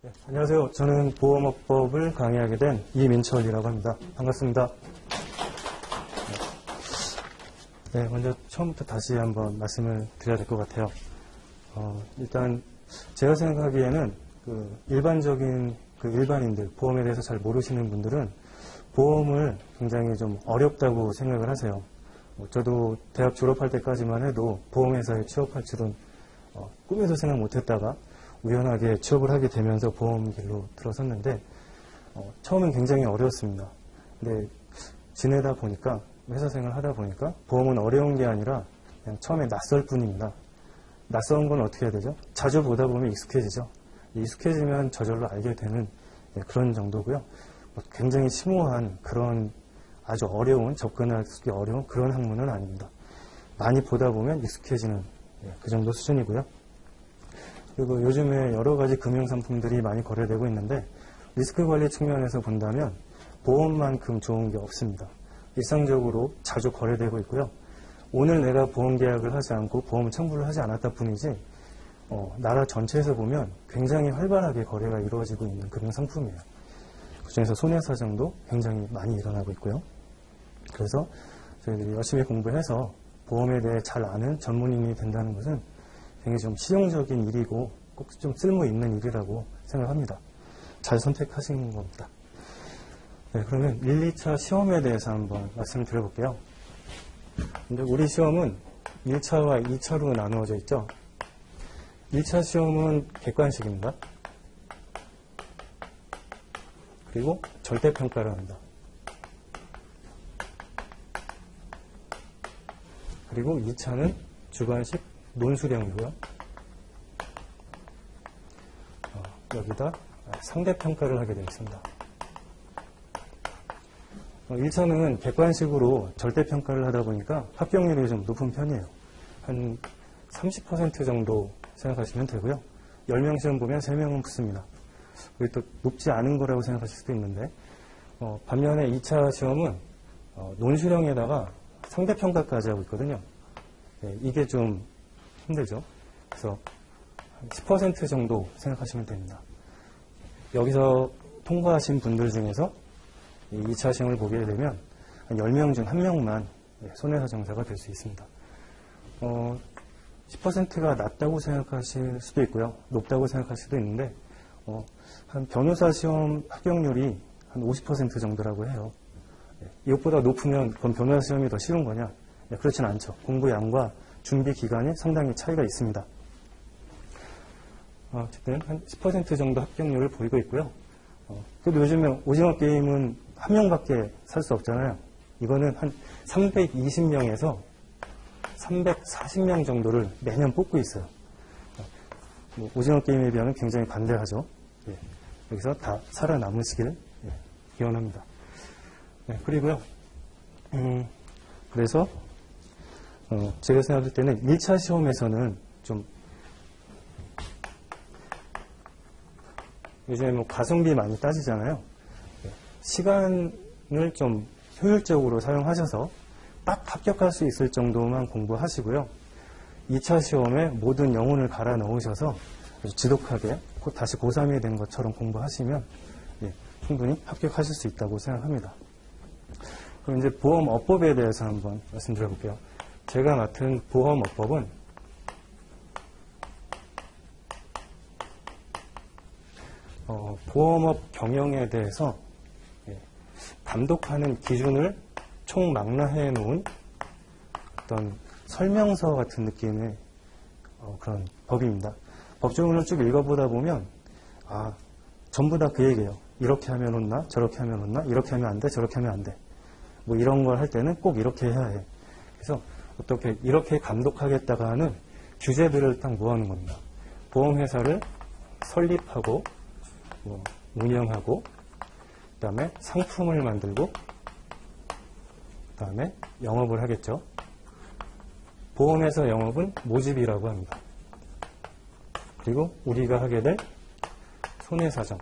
네, 안녕하세요. 저는 보험업법을 강의하게 된 이민철이라고 합니다. 반갑습니다. 네, 먼저 처음부터 다시 한번 말씀을 드려야 될 것 같아요. 일단 제가 생각하기에는 일반적인 일반인들, 보험에 대해서 잘 모르시는 분들은 보험을 굉장히 좀 어렵다고 생각을 하세요. 저도 대학 졸업할 때까지만 해도 보험회사에 취업할 줄은 꿈에도 생각 못했다가 우연하게 취업을 하게 되면서 보험길로 들어섰는데 처음엔 굉장히 어려웠습니다. 근데 지내다 보니까 회사 생활 하다 보니까 보험은 어려운 게 아니라 그냥 처음에 낯설 뿐입니다. 낯선 건 어떻게 해야 되죠? 자주 보다 보면 익숙해지죠. 익숙해지면 저절로 알게 되는 그런 정도고요. 굉장히 심오한 그런 아주 어려운, 접근하기 어려운 그런 학문은 아닙니다. 많이 보다 보면 익숙해지는 그 정도 수준이고요. 그리고 요즘에 여러 가지 금융상품들이 많이 거래되고 있는데 리스크 관리 측면에서 본다면 보험만큼 좋은 게 없습니다. 일상적으로 자주 거래되고 있고요. 오늘 내가 보험 계약을 하지 않고 보험 청구를 하지 않았다 뿐이지 나라 전체에서 보면 굉장히 활발하게 거래가 이루어지고 있는 금융상품이에요. 그중에서 손해사정도 굉장히 많이 일어나고 있고요. 그래서 저희들이 열심히 공부해서 보험에 대해 잘 아는 전문인이 된다는 것은 굉장히 좀 실용적인 일이고 꼭 좀 쓸모 있는 일이라고 생각합니다. 잘 선택하신 겁니다. 네, 그러면 1, 2차 시험에 대해서 한번 말씀을 드려볼게요. 근데 우리 시험은 1차와 2차로 나누어져 있죠. 1차 시험은 객관식입니다. 그리고 절대평가를 합니다. 그리고 2차는 주관식 논술형이고요. 여기다 상대평가를 하게 되어 있습니다. 1차는 객관식으로 절대평가를 하다 보니까 합격률이 좀 높은 편이에요. 한 30% 정도 생각하시면 되고요. 10명 시험 보면 3명은 붙습니다. 그게 또 높지 않은 거라고 생각하실 수도 있는데 반면에 2차 시험은 논술형에다가 상대평가까지 하고 있거든요. 이게 좀 힘들죠. 그래서 10% 정도 생각하시면 됩니다. 여기서 통과하신 분들 중에서 2차 시험을 보게 되면 한 10명 중 1명만 손해사정자가 될 수 있습니다. 10%가 낮다고 생각하실 수도 있고요. 높다고 생각하실 수도 있는데 한 변호사 시험 합격률이 한 50% 정도라고 해요. 이것보다 높으면 그럼 변호사 시험이 더 쉬운 거냐? 그렇진 않죠. 공부 양과 준비 기간이 상당히 차이가 있습니다. 어쨌든 한 10% 정도 합격률을 보이고 있고요. 그래도 요즘에 오징어 게임은 한 명밖에 살 수 없잖아요. 이거는 한 320명에서 340명 정도를 매년 뽑고 있어요. 오징어 게임에 비하면 굉장히 반대하죠. 여기서 다 살아남으시길 기원합니다. 그리고요. 그래서 제가 생각할 때는 1차 시험에서는 좀 요즘에 가성비 많이 따지잖아요. 시간을 좀 효율적으로 사용하셔서 딱 합격할 수 있을 정도만 공부하시고요. 2차 시험에 모든 영혼을 갈아 넣으셔서 지독하게 다시 고3이 된 것처럼 공부하시면 충분히 합격하실 수 있다고 생각합니다. 그럼 이제 보험업법에 대해서 한번 말씀드려볼게요. 제가 맡은 보험업법은 보험업 경영에 대해서 감독하는 기준을 총망라해 놓은 어떤 설명서 같은 느낌의 그런 법입니다. 법조문을 쭉 읽어보다 보면 전부 다 그 얘기예요. 이렇게 하면 혼나, 저렇게 하면 혼나, 이렇게 하면 안 돼, 저렇게 하면 안 돼. 뭐 이런 걸 할 때는 꼭 이렇게 해야 해. 그래서 어떻게 이렇게 감독하겠다가 하는 규제들을 딱 모아놓은 겁니다. 보험회사를 설립하고 운영하고 그 다음에 상품을 만들고 그 다음에 영업을 하겠죠. 보험회사 영업은 모집이라고 합니다. 그리고 우리가 하게 될 손해사정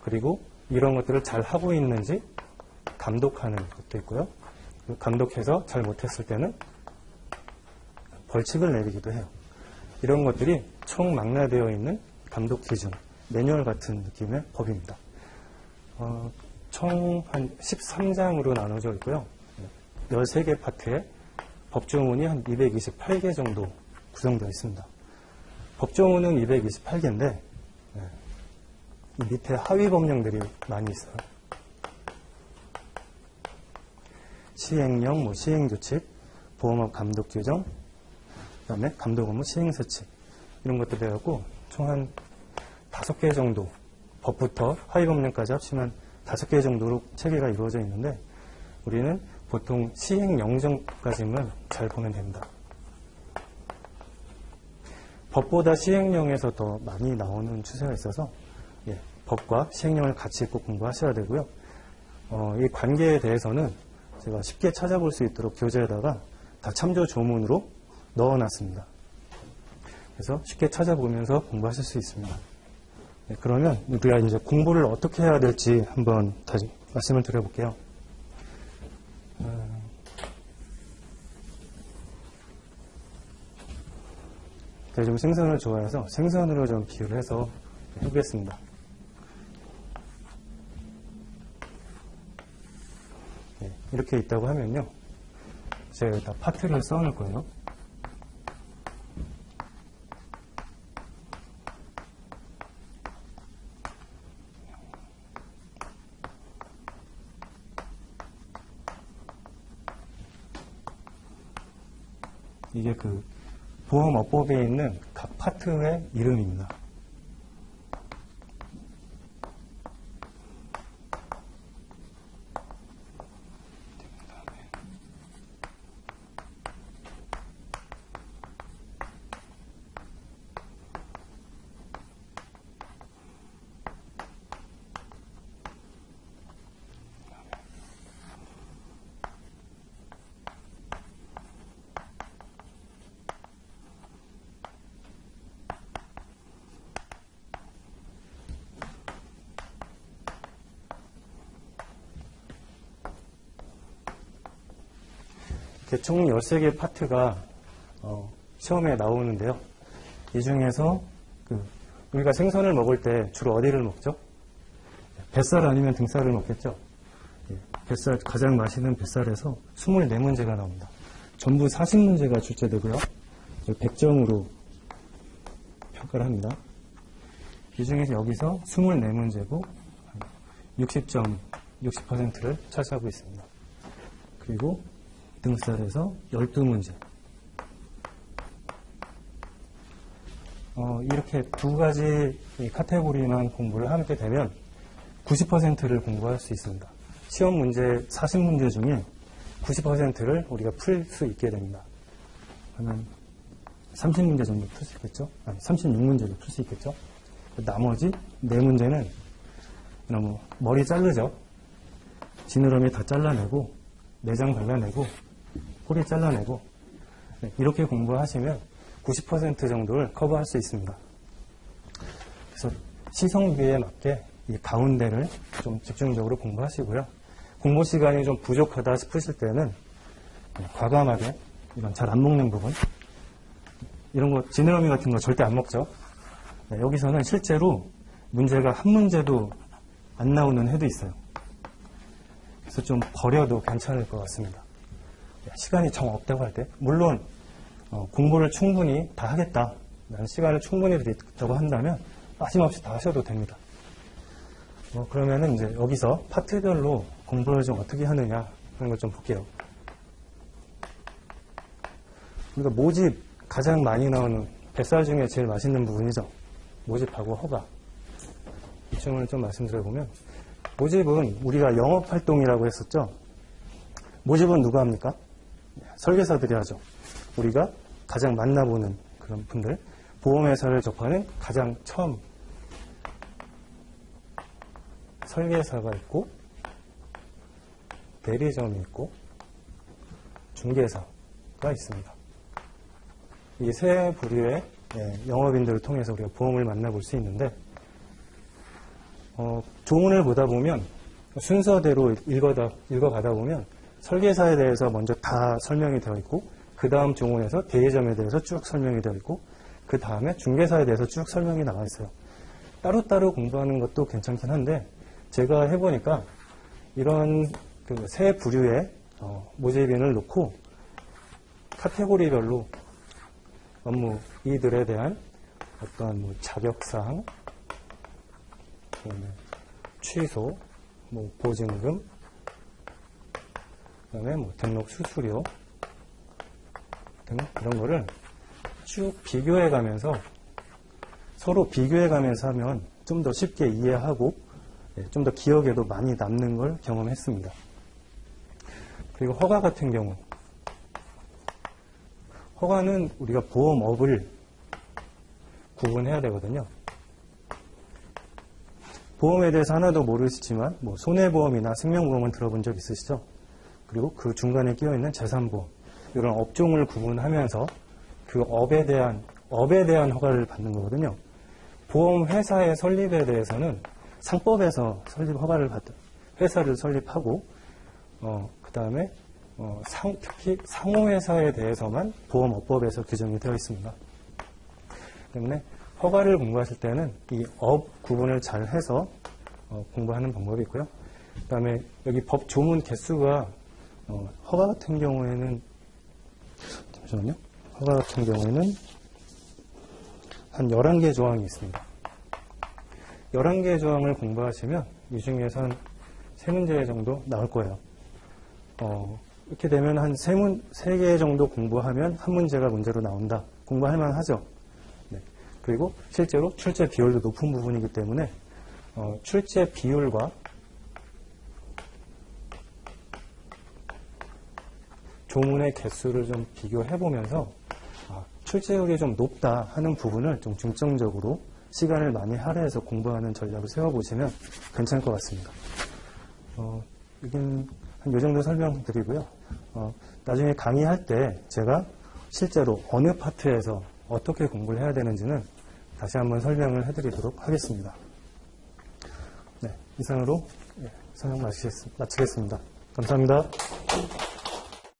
그리고 이런 것들을 잘 하고 있는지 감독하는 것도 있고요. 감독해서 잘 못했을 때는 벌칙을 내리기도 해요. 이런 것들이 총망라되어 있는 감독 기준, 매뉴얼 같은 느낌의 법입니다. 총 한 13장으로 나눠져 있고요. 13개 파트에 법조문이 한 228개 정도 구성되어 있습니다. 법조문은 228개인데 밑에 하위 법령들이 많이 있어요. 시행령, 시행규칙, 보험업 감독 규정, 그 다음에 감독 업무 시행서칙 이런 것도 배웠고 총 한 5개 정도 법부터 하위 법령까지 합치면 5개 정도로 체계가 이루어져 있는데 우리는 보통 시행령정까지만 잘 보면 됩니다. 법보다 시행령에서 더 많이 나오는 추세가 있어서 법과 시행령을 같이 꼭 공부하셔야 되고요. 이 관계에 대해서는 제가 쉽게 찾아볼 수 있도록 교재에다가 다 참조 조문으로 넣어놨습니다. 그래서 쉽게 찾아보면서 공부하실 수 있습니다. 그러면 우리가 이제 공부를 어떻게 해야 될지 한번 다시 말씀을 드려볼게요. 제가 좀 생선을 좋아해서 생선으로 좀 비유를 해서 해보겠습니다. 이렇게 있다고 하면요. 제가 여기다 파트를 써놓을 거예요. 이게 그 보험업법에 있는 각 파트의 이름입니다. 총 13개 파트가 시험에 나오는데요. 이 중에서 우리가 생선을 먹을 때 주로 어디를 먹죠? 뱃살 아니면 등살을 먹겠죠? 뱃살, 가장 맛있는 뱃살에서 24문제가 나옵니다. 전부 40문제가 출제되고요. 100점으로 평가를 합니다. 이 중에서 여기서 24문제고 60%를 차지하고 있습니다. 그리고 등살에서 12문제. 이렇게 두 가지 카테고리만 공부를 하게 되면 90%를 공부할 수 있습니다. 시험 문제 40문제 중에 90%를 우리가 풀 수 있게 됩니다. 그러면 30문제 정도 풀 수 있겠죠? 아니, 36문제를 풀 수 있겠죠? 나머지 4문제는 너무 머리 자르죠? 지느러미 다 잘라내고 내장 발라내고 꼬리 잘라내고 이렇게 공부하시면 90% 정도를 커버할 수 있습니다. 그래서 시성비에 맞게 이 가운데를 좀 집중적으로 공부하시고요. 공부 시간이 좀 부족하다 싶으실 때는 과감하게 이런 잘 안 먹는 부분 이런 거 지느러미 같은 거 절대 안 먹죠. 여기서는 실제로 문제가 한 문제도 안 나오는 해도 있어요. 그래서 좀 버려도 괜찮을 것 같습니다. 시간이 정 없다고 할 때, 물론 공부를 충분히 다 하겠다, 라는 시간을 충분히 드린다고 한다면 빠짐없이 다 하셔도 됩니다. 그러면은 이제 여기서 파트별로 공부를 좀 어떻게 하느냐 하는 걸 좀 볼게요. 그러니까 모집 가장 많이 나오는 뱃살 중에 제일 맛있는 부분이죠. 모집하고 허가. 이 점을 좀 말씀드려보면 모집은 우리가 영업활동이라고 했었죠. 모집은 누가 합니까? 설계사들이 하죠. 우리가 가장 만나보는 그런 분들, 보험회사를 접하는 가장 처음 설계사가 있고 대리점이 있고 중개사가 있습니다. 이 세 부류의 영업인들을 통해서 우리가 보험을 만나볼 수 있는데 조문을 보다 보면 순서대로 읽어가다 보면 설계사에 대해서 먼저 다 설명이 되어 있고 그 다음 조문에서 대리점에 대해서 쭉 설명이 되어 있고 그 다음에 중개사에 대해서 쭉 설명이 나와 있어요. 따로따로 공부하는 것도 괜찮긴 한데 제가 해보니까 이런 그 세 부류의 모집인을 놓고 카테고리별로 업무 이들에 대한 어떤 뭐 자격사항, 취소, 뭐 보증금, 그다음에 뭐 등록 수수료 등 이런 거를 쭉 비교해 가면서 서로 비교해 가면서 하면 좀 더 쉽게 이해하고 좀 더 기억에도 많이 남는 걸 경험했습니다. 그리고 허가 같은 경우 허가는 우리가 보험업을 구분해야 되거든요. 보험에 대해서 하나도 모르시지만 뭐 손해보험이나 생명보험은 들어본 적 있으시죠? 그리고 그 중간에 끼어있는 재산보험 이런 업종을 구분하면서 그 업에 대한 허가를 받는 거거든요. 보험회사의 설립에 대해서는 상법에서 설립 허가를 받는 회사를 설립하고 그 다음에 특히 상호회사에 대해서만 보험업법에서 규정이 되어 있습니다. 때문에 허가를 공부하실 때는 이 업 구분을 잘 해서 공부하는 방법이 있고요. 그 다음에 여기 법 조문 개수가 허가 같은 경우에는 잠시만요. 허가 같은 경우에는 한 11개 조항이 있습니다. 11개 조항을 공부하시면 이 중에서 한 3문제 정도 나올 거예요. 이렇게 되면 한 3개 정도 공부하면 한 문제가 문제로 나온다. 공부할 만하죠. 네. 그리고 실제로 출제 비율도 높은 부분이기 때문에 출제 비율과 조문의 개수를 좀 비교해보면서 출제율이 좀 높다 하는 부분을 좀 중점적으로 시간을 많이 할애해서 공부하는 전략을 세워보시면 괜찮을 것 같습니다. 이긴 한 요 정도 설명드리고요. 나중에 강의할 때 제가 실제로 어느 파트에서 어떻게 공부를 해야 되는지는 다시 한번 설명을 해드리도록 하겠습니다. 네, 이상으로 설명 마치겠습니다. 감사합니다.